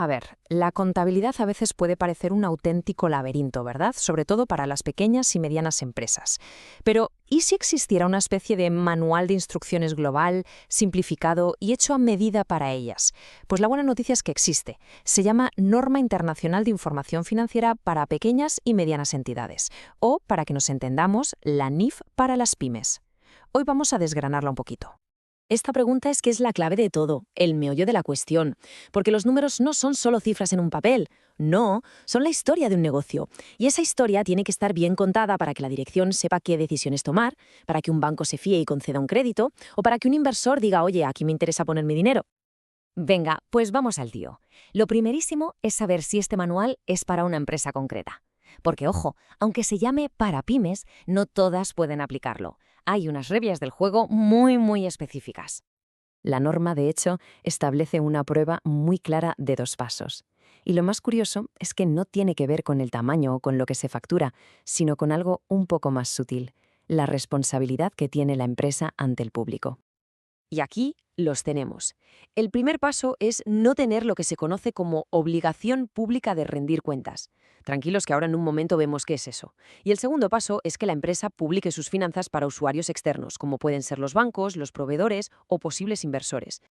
A ver, la contabilidad a veces puede parecer un auténtico laberinto, ¿verdad? Sobre todo para las pequeñas y medianas empresas. Pero, ¿y si existiera una especie de manual de instrucciones global, simplificado y hecho a medida para ellas? Pues la buena noticia es que existe. Se llama Norma Internacional de Información Financiera para Pequeñas y Medianas Entidades, o, para que nos entendamos, la NIF para las pymes. Hoy vamos a desgranarla un poquito. Esta pregunta es que es la clave de todo, el meollo de la cuestión, porque los números no son solo cifras en un papel, no, son la historia de un negocio. Y esa historia tiene que estar bien contada para que la dirección sepa qué decisiones tomar, para que un banco se fíe y conceda un crédito, o para que un inversor diga, oye, aquí me interesa poner mi dinero. Venga, pues vamos al lío. Lo primerísimo es saber si este manual es para una empresa concreta. Porque, ojo, aunque se llame para pymes, no todas pueden aplicarlo. Hay unas reglas del juego muy específicas. La norma, de hecho, establece una prueba muy clara de 2 pasos. Y lo más curioso es que no tiene que ver con el tamaño o con lo que se factura, sino con algo un poco más sutil, la responsabilidad que tiene la empresa ante el público. Y aquí los tenemos. El primer paso es no tener lo que se conoce como obligación pública de rendir cuentas. Tranquilos que ahora en un momento vemos qué es eso. Y el segundo paso es que la empresa publique sus finanzas para usuarios externos, como pueden ser los bancos, los proveedores o posibles inversores.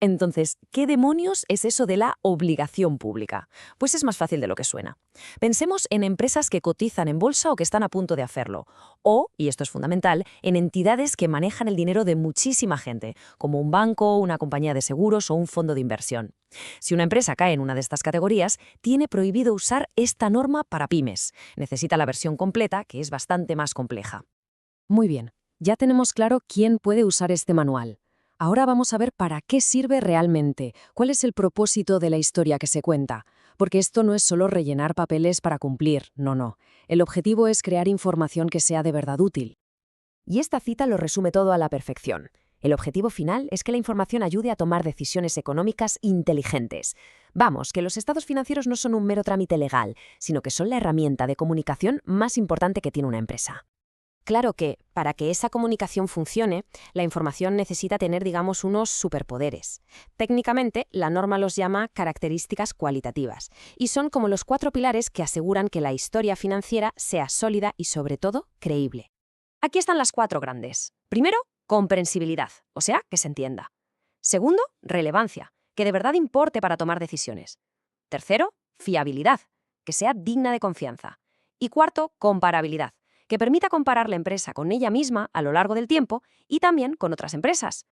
Entonces, ¿qué demonios es eso de la obligación pública? Pues es más fácil de lo que suena. Pensemos en empresas que cotizan en bolsa o que están a punto de hacerlo. O, y esto es fundamental, en entidades que manejan el dinero de muchísima gente, como un banco, una compañía de seguros o un fondo de inversión. Si una empresa cae en una de estas categorías, tiene prohibido usar esta norma para pymes. Necesita la versión completa, que es bastante más compleja. Muy bien, ya tenemos claro quién puede usar este manual. Ahora vamos a ver para qué sirve realmente, cuál es el propósito de la historia que se cuenta. Porque esto no es solo rellenar papeles para cumplir, no. El objetivo es crear información que sea de verdad útil. Y esta cita lo resume todo a la perfección. El objetivo final es que la información ayude a tomar decisiones económicas inteligentes. Vamos, que los estados financieros no son un mero trámite legal, sino que son la herramienta de comunicación más importante que tiene una empresa. Claro que, para que esa comunicación funcione, la información necesita tener, digamos, unos superpoderes. Técnicamente, la norma los llama características cualitativas, y son como los 4 pilares que aseguran que la historia financiera sea sólida y, sobre todo, creíble. Aquí están las 4 grandes. Primero, comprensibilidad, o sea, que se entienda. Segundo, relevancia, que de verdad importe para tomar decisiones. Tercero, fiabilidad, que sea digna de confianza. Y cuarto, comparabilidad, que permita comparar la empresa con ella misma a lo largo del tiempo y también con otras empresas.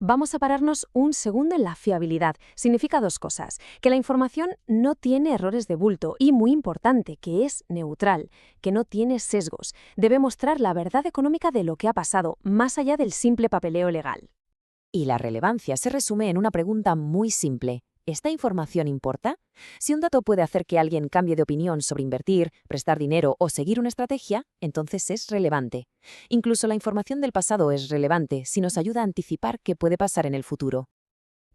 Vamos a pararnos un segundo en la fiabilidad. Significa 2 cosas. Que la información no tiene errores de bulto y, muy importante, que es neutral, que no tiene sesgos. Debe mostrar la verdad económica de lo que ha pasado, más allá del simple papeleo legal. Y la relevancia se resume en una pregunta muy simple. ¿Esta información importa? Si un dato puede hacer que alguien cambie de opinión sobre invertir, prestar dinero o seguir una estrategia, entonces es relevante. Incluso la información del pasado es relevante si nos ayuda a anticipar qué puede pasar en el futuro.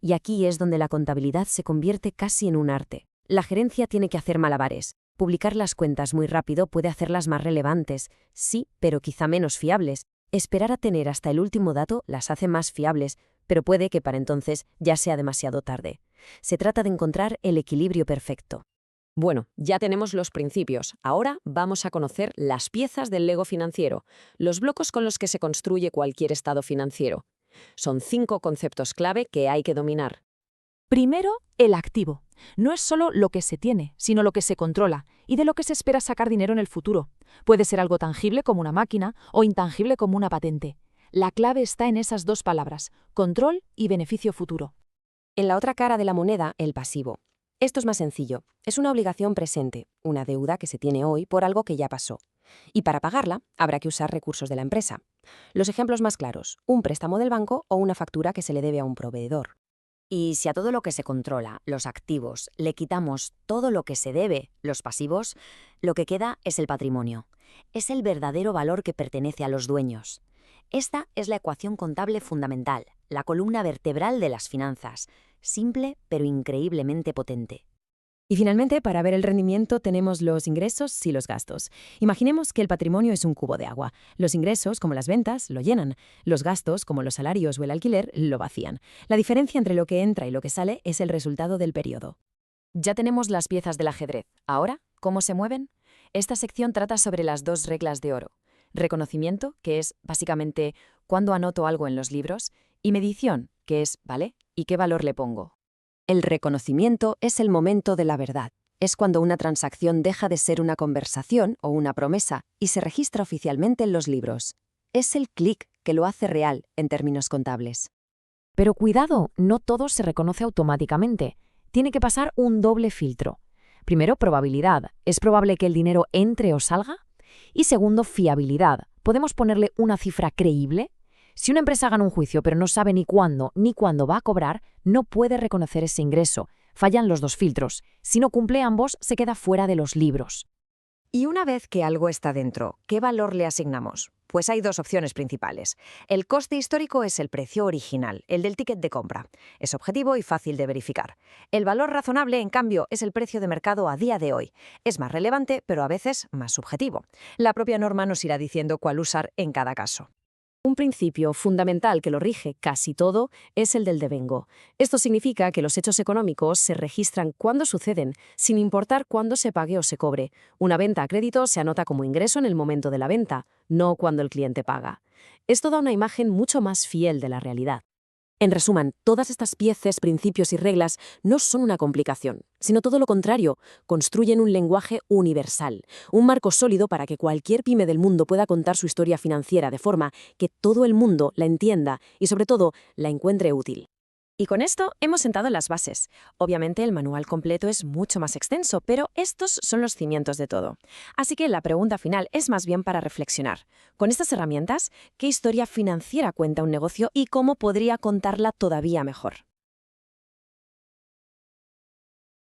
Y aquí es donde la contabilidad se convierte casi en un arte. La gerencia tiene que hacer malabares. Publicar las cuentas muy rápido puede hacerlas más relevantes, sí, pero quizá menos fiables. Esperar a tener hasta el último dato las hace más fiables, pero puede que para entonces ya sea demasiado tarde. Se trata de encontrar el equilibrio perfecto. Bueno, ya tenemos los principios. Ahora vamos a conocer las piezas del Lego financiero, los blocos con los que se construye cualquier estado financiero. Son 5 conceptos clave que hay que dominar. Primero, el activo. No es solo lo que se tiene, sino lo que se controla y de lo que se espera sacar dinero en el futuro. Puede ser algo tangible como una máquina o intangible como una patente. La clave está en esas 2 palabras, control y beneficio futuro. En la otra cara de la moneda, el pasivo. Esto es más sencillo. Es una obligación presente, una deuda que se tiene hoy por algo que ya pasó. Y para pagarla, habrá que usar recursos de la empresa. Los ejemplos más claros, un préstamo del banco o una factura que se le debe a un proveedor. Y si a todo lo que se controla, los activos, le quitamos todo lo que se debe, los pasivos, lo que queda es el patrimonio. Es el verdadero valor que pertenece a los dueños. Esta es la ecuación contable fundamental, la columna vertebral de las finanzas, simple pero increíblemente potente. Y finalmente, para ver el rendimiento tenemos los ingresos y los gastos. Imaginemos que el patrimonio es un cubo de agua. Los ingresos, como las ventas, lo llenan. Los gastos, como los salarios o el alquiler, lo vacían. La diferencia entre lo que entra y lo que sale es el resultado del periodo. Ya tenemos las piezas del ajedrez. Ahora, ¿cómo se mueven? Esta sección trata sobre las 2 reglas de oro. Reconocimiento, que es básicamente cuándo anoto algo en los libros, y medición, que es, ¿vale? ¿Y qué valor le pongo? El reconocimiento es el momento de la verdad. Es cuando una transacción deja de ser una conversación o una promesa y se registra oficialmente en los libros. Es el clic que lo hace real en términos contables. Pero cuidado, no todo se reconoce automáticamente. Tiene que pasar un doble filtro. Primero, probabilidad. ¿Es probable que el dinero entre o salga? Y segundo, fiabilidad. ¿Podemos ponerle una cifra creíble? Si una empresa gana un juicio pero no sabe ni cuándo va a cobrar, no puede reconocer ese ingreso. Fallan los 2 filtros. Si no cumple ambos, se queda fuera de los libros. Y una vez que algo está dentro, ¿qué valor le asignamos? Pues hay 2 opciones principales. El coste histórico es el precio original, el del ticket de compra. Es objetivo y fácil de verificar. El valor razonable, en cambio, es el precio de mercado a día de hoy. Es más relevante, pero a veces más subjetivo. La propia norma nos irá diciendo cuál usar en cada caso. Un principio fundamental que lo rige casi todo es el del devengo. Esto significa que los hechos económicos se registran cuando suceden, sin importar cuándo se pague o se cobre. Una venta a crédito se anota como ingreso en el momento de la venta, no cuando el cliente paga. Esto da una imagen mucho más fiel de la realidad. En resumen, todas estas piezas, principios y reglas no son una complicación, sino todo lo contrario, construyen un lenguaje universal, un marco sólido para que cualquier pyme del mundo pueda contar su historia financiera de forma que todo el mundo la entienda y, sobre todo, la encuentre útil. Y con esto hemos sentado las bases. Obviamente el manual completo es mucho más extenso, pero estos son los cimientos de todo. Así que la pregunta final es más bien para reflexionar. Con estas herramientas, ¿qué historia financiera cuenta un negocio y cómo podría contarla todavía mejor?